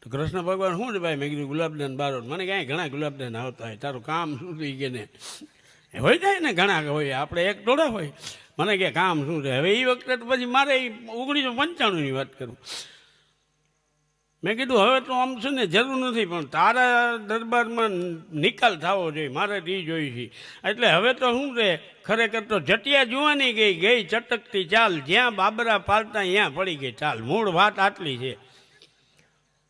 તો કૃષ્ણ ભગવાન શું છે ભાઈ? મેં કીધું ગુલાબદાન બારો. મને ક્યાંય ઘણા ગુલાબદાન આવતા હોય, તારું કામ શું થઈ કે ને હોય જાય ને, ઘણા હોય, આપણે એક દોડા હોય. મને કે કામ શું છે? હવે એ વખતે તો પછી મારે 1995ની વાત કરું. મેં કીધું હવે તો આમ છે ને જરૂર નથી, પણ તારા દરબારમાં નિકાલ થવો જોઈએ, મારે એ જોઈ છે. એટલે હવે તો શું છે, ખરેખર તો જટિયા જોવાની ગઈ ચટકતી ચાલ, જ્યાં બાબરા પાલતા ત્યાં પડી ગઈ ચાલ. મૂળ વાત આટલી છે.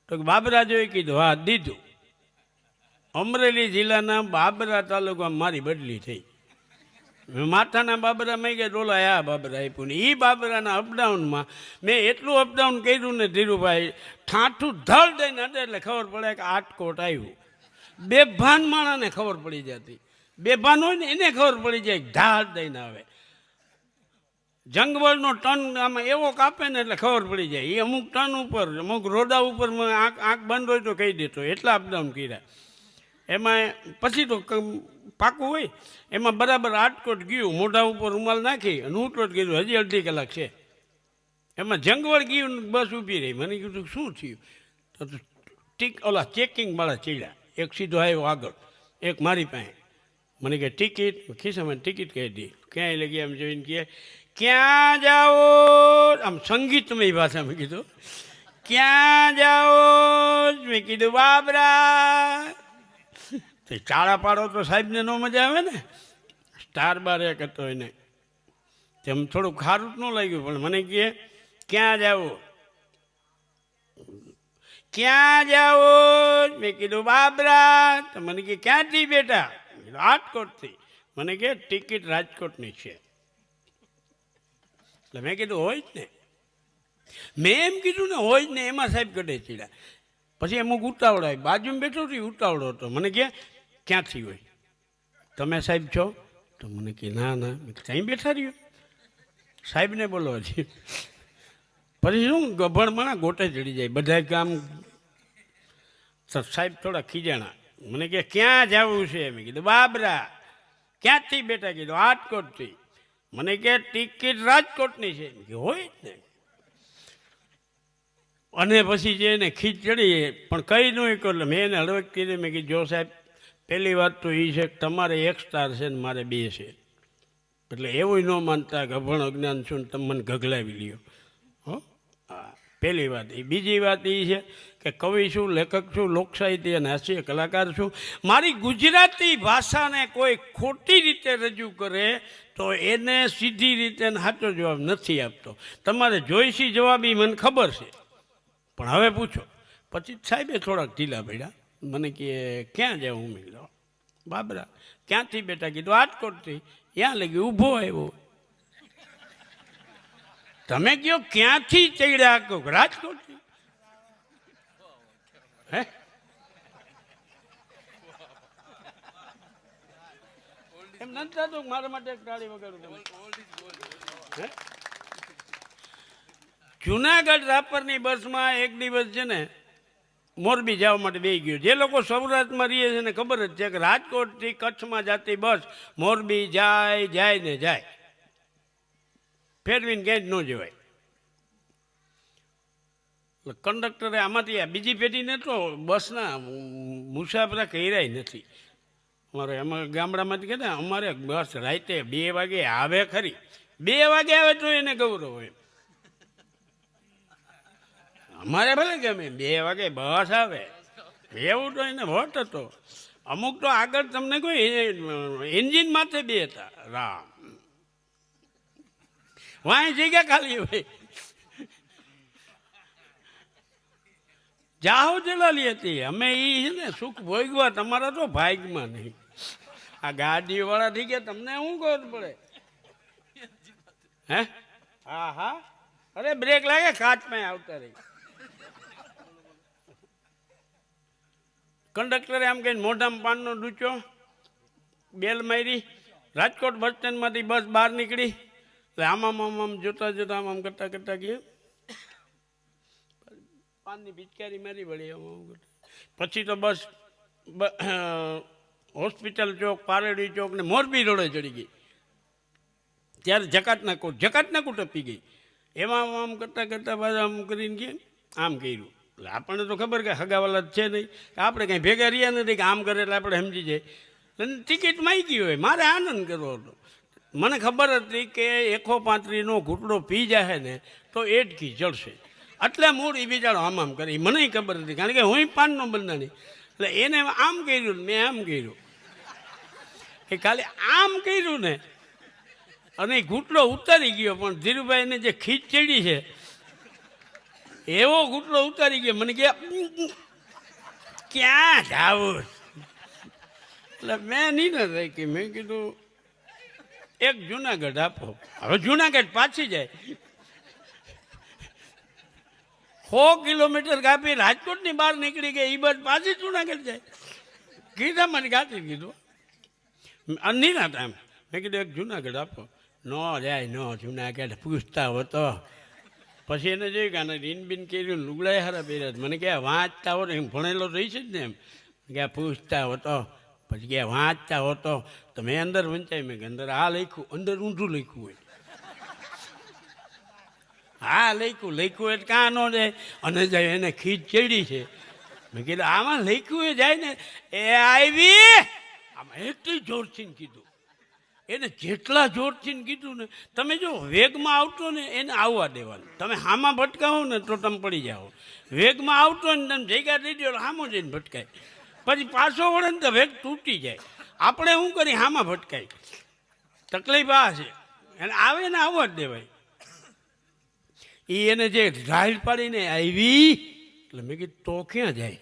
તો બાબરા જોઈ કીધું હા દીધું. અમરેલી જિલ્લાના બાબરા તાલુકામાં મારી બદલી થઈ. માથાના બાબરા મેં ગયા ડોલા આ બાબરા આપ્યું ને એ બાબરાના અપડાઉનમાં મેં એટલું અપડાઉન કર્યું ને ધીરુભાઈ, ઠાઠું ધળ દઈને અડે એટલે ખબર પડે કે આટકોટ આવ્યું. બેભાન માણાને ખબર પડી જતી, બેભાન હોય ને એને ખબર પડી જાય ઢાળ દઈને આવે. જંગવલનો ટન આમાં એવો કાપે ને એટલે ખબર પડી જાય. એ અમુક ટન ઉપર, અમુક રોડા ઉપર આંખ બંધ હોય તો કહી દેતો, એટલા અપડાઉન કર્યા. એમાં પછી તો પાકું હોય એમાં બરાબર આટકોટ ગયું, મોઢા ઉપર રૂમાલ નાખી અને ઉટોટ કીધું હજી અડધી કલાક છે. એમાં જંગવળ ગયું, બસ ઊભી રહી. મને કીધું શું થયું? તો ઓલા ચેકિંગવાળા ચડ્યા, એક સીધો આવ્યો આગળ, એક મારી પાસે. મને કહે ટિકિટ, ખિસ્સામાં ટિકિટ કહી દી. ક્યાંય લગી એમ જોઈને કહે ક્યાં જાઓ, આમ સંગીતમય ભાષામાં કીધું ક્યાં જાઓ? મેં કીધું બાબરા. ચાળા પાડો તો સાહેબને ન મજા આવે ને. સ્ટાર બાર એક હતો એને, તેમ થોડુંક ખારું ન લાગ્યું, પણ મને કહે ક્યાં જાઓ? ક્યાં જાઓ? મેં કીધું બાબરા. તો મને કહે ક્યાંથી બેટા? રાજકોટથી. મને કહે ટિકિટ રાજકોટની છે. એટલે મેં કીધું હોય જ ને, મેં એમ કીધું ને હોય જ ને. એમાં સાહેબ ગઢે ચીડા. પછી અમુક ઉતાવળ આવી, બાજુમાં બેઠો હતો ઉતાવળો હતો. મને કહે ક્યાંથી હોય? તમે સાહેબ છો? તો મને કહે ના ના. ત્યાં બેઠા રહ્યો, સાહેબને બોલો હજી. પછી શું ગભણમાં ગોટે ચડી જાય બધા કામ. સાહેબ થોડા ખીજાણા. મને કહે ક્યાં જવું છે? મેં કીધું બાબરા. ક્યાંથી બેઠા? કીધું રાજકોટથી. મને કહે ટિકિટ રાજકોટની છે. કે હોય જ ને. અને પછી જે એને ખીચ ચડી, પણ કઈ નહીં કહ્યું. એટલે મેં એને હળવક કીધી. મેં કીધું જો સાહેબ, પહેલી વાત તો એ છે કે તમારે 1 સ્ટાર છે ને મારે 2 છે. એટલે એવું ન માનતા કે અભણ અજ્ઞાન છું ને તમે મને ગગલાવી લ્યો. હો હા, પહેલી વાત એ. બીજી વાત એ છે કે કવિ છું, લેખક છું, લોકસાહિત્ય અને હાસ્ય કલાકાર છું. મારી ગુજરાતી ભાષાને કોઈ ખોટી રીતે રજૂ કરે તો એને સીધી રીતે સાચો જવાબ નથી આપતો. તમારે જોઈશી જવાબ એ મને ખબર છે, પણ હવે પૂછો. પછી સાહેબે થોડાક ઢીલા પડ્યા. મને કહે ક્યાં જાવ? હું મેળો બાબરા. ક્યાંથી બેટા? કીધું રાજકોટથી. ત્યાં લગી ઊભો આવ્યો. તમે કહો ક્યાંથી ચડ્યા? કહું રાજકોટથી. હે એમ નથી થતું મારા માટે એક તાળી વગાડું? જુનાગઢ રાપરની બસમાં એક દિવસ છે ને મોરબી જવા માટે બેસી ગયો. જે લોકો સૌરાષ્ટ્રમાં રહીએ છે ને ખબર જ છે કે રાજકોટથી કચ્છમાં જતી બસ મોરબી જાય ને જાય, ફેરવીને ક્યાંય જ ન જવાય. એટલે કંડક્ટરે આમાંથી બીજી પેઢીને તો બસના મુસાફરા કર્યા નથી. અમારે એમાં ગામડામાંથી કહે ને અમારે બસ રાતે 2 વાગે આવે ખરી. 2 વાગે આવે તો એને ગૌરવ હોય. અમારે ભલે ગમે 2 વાગે બસ આવે, એવું તો એને વટ હતો. અમુક તો આગળ તમને કોઈ એન્જિન માથે 2 હતા. રામ વાંય જગ્યા ખાલી હોય. જાહો જલાલી હતી. અમે એ છે ને સુખ ભોગવા, તમારા તો ભાગમાં નહીં. આ ગાડીવાળા થઈ ગયા, તમને શું ખબર પડે? હે હા હા, અરે બ્રેક લાગે કાચમાં આવતા રહી. કંડક્ટરે આમ કહીને મોઢામાં પાનનો ડૂચો, બેલ મારી. રાજકોટ બસ સ્ટેન્ડમાંથી બસ બહાર નીકળી. એટલે આમ જોતા જોતા આમ કરતા કરતા ગયા. પાનની પિચકારી મારી વળી. પછી તો બસ હોસ્પિટલ ચોક, પારેડી ચોક ને મોરબી રોડે ચડી ગઈ. ત્યારે જકાતનાકુ ટપી ગઈ. એમાં આમ કરતાં કરતાં પાછા આમ કરીને ગયા, આમ કર્યું. એટલે આપણને તો ખબર કે હગાવાલા જ છે નહીં, આપણે કંઈ ભેગા રહ્યા નથી કે આમ કરે એટલે આપણે સમજી જાય. અને ટિકિટ માગી હોય, મારે આનંદ કરવો હતો. મને ખબર હતી કે 135નો ઘૂંટડો પી જાય ને તો એટકી ચડશે, એટલે મૂળ એ બિચારો આમ કરી. મને ખબર હતી, કારણ કે હું 5નો બંધાણી. એટલે એને આમ કર્યું ને મેં આમ કર્યું, એ ખાલી આમ કર્યું ને અને ઘૂંટડો ઉતારી ગયો. પણ ધીરુભાઈને જે ખીચ ચડી છે એવો ઘૂંટડો ઉતારી ગયો. મને કે ક્યાં જાવું, એટલે મેં નહીં ને રાખી. મેં કીધું એક જુનાગઢ આપો. હવે જુનાગઢ પાછી જાય 100 કિલોમીટર કાપી રાજકોટની બહાર નીકળી ગઈ, એ બાદ પાછી જુનાગઢ જાય. કીધા મને ગાતી કીધું નિરાત એમ. મેં કીધું એક જુનાગઢ આપો. ન જાય ન જુનાગઢ પૂછતા હોતો. પછી એને જોયું કે આને રીન બીન કર્યું, લુગડાએ હારા પહેર્યા. મને કહે વાંચતા હોત, એમ ભણેલો રહી છે જ ને, એમ કે પૂછતા હોતો. પછી કે વાંચતા હોતો તો મેં અંદર વંચાય. મેં કે અંદર આ લખ્યું, અંદર ઊંધું લખ્યું હોય. હા લખ્યું એટલે કાં ન જાય. અને જાય એને ખીચ ચડી છે. મેં કીધું આમાં લખ્યું એ જાય ને. એ આવી આમાં એટલી જોરથી કીધું, એને જેટલા જોરથી કીધું ને, તમે જો વેગમાં આવતો ને એને આવવા દેવાનું. તમે હામાં ભટકાવો ને તો તમે પડી જાઓ. વેગમાં આવતો ને તમે જગ્યા દઈ દો હામો જઈને ભટકાય. પછી પાછો વળે ને તો વેગ તૂટી જાય. આપણે શું કરી હામાં ભટકાય. તકલીફ આ છે, એને આવે ને આવવા જ દેવાય. એને જે રાઈડ પાડીને આવી એટલે મેં કીધું તો ક્યાં જાય.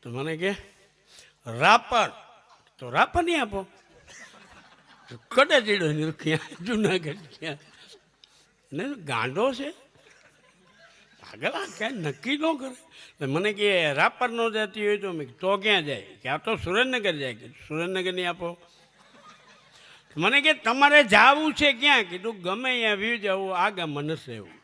તો મને કે રાપર. તો રાપર નહીં આપો. કડે ચીડો ક્યાં જુનાગઢ ક્યાં ને ગાંડો છે આગળ ક્યાં નક્કી ન કરે. મને કે રાપર ન જતી હોય તો મેં તો ક્યાં જાય કે આ તો સુરેન્દ્રનગર જાય. કે સુરેન્દ્રનગર નહીં આપો. મને કે તમારે જવું છે ક્યાં? કીધું ગમે અહીંયા વ્યૂ જવું, આ ગામમાં નથી રહેવું.